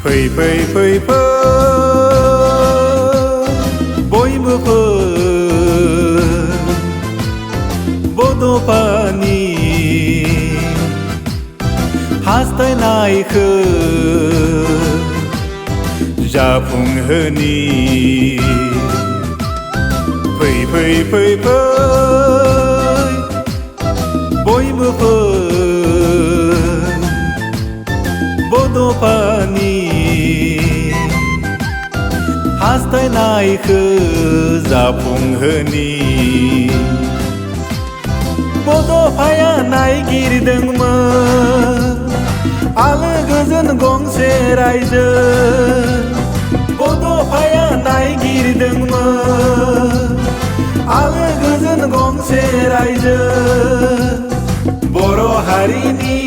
फै फै फै फै बयबो फै बड'फानि हास्थायनायखौ जाफुंहोनि फै फै फै फै बयबो फै बड'फानि हास्थायनायखौ जाफुंहोनि बड'फाया नायगिरदोंमोन आलो गोजोन गंसे रायजो बड'फाया नायगिरदोंमोन आलो गोजोन गंसे रायजो बर' हारिनि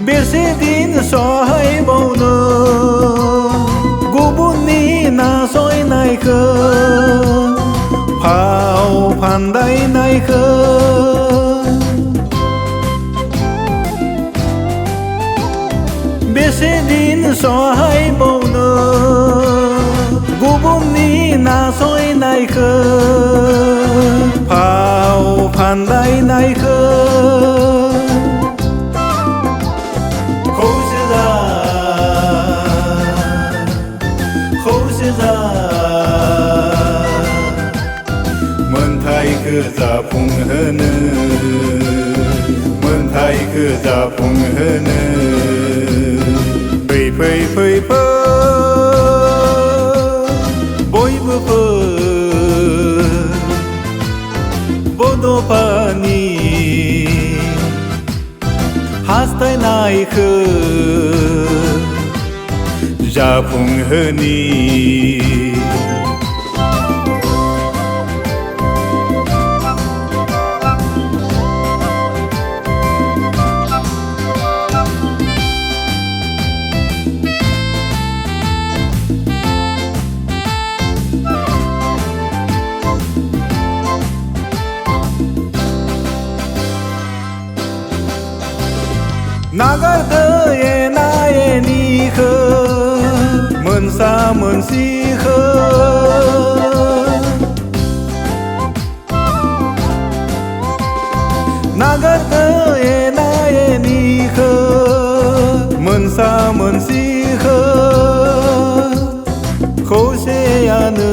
बेसे दिन सहायबावनो गुबुननि नासयनायखौ फाव फान्दायनायखौ बेसे दिन सहायबावनो गुबुननि नासयनायखौ फाव फान्दायनायखौ मोनथायखौ जाफुंहोनो मोनथायखौ जाफुंहोनो फै फै फै फै बयबो फै बड'फानि हास्थायनायखौ जाफुंहोनि नागारदो एना एनिखौ मोनसा मोनसिखौ नागारदो एना एनिखौ मोनसा मोनसिखौ खौसेयानो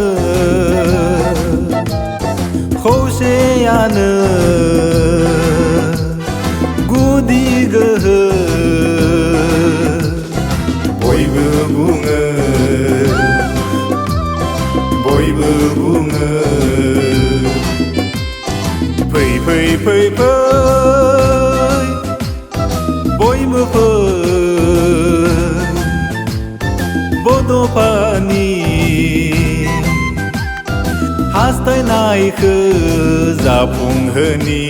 गुदि गोहो बयबो बुङो फै फै फै फै बयबो फै बड'फानि हास्थायनायखौ जाफुंहोनि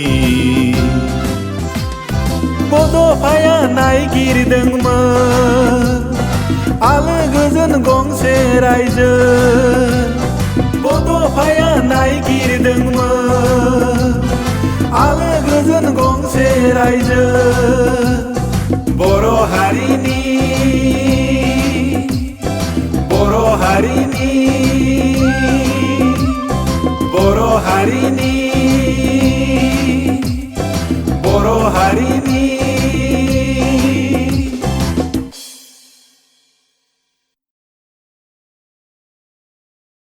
बड'फाया नायगिरदोंमोन आलो गोजोन गंसे रायजो बड'फाया नायगिरदोंमोन आलो गोजोन गंसे रायजो बर' हारिनि हारिनि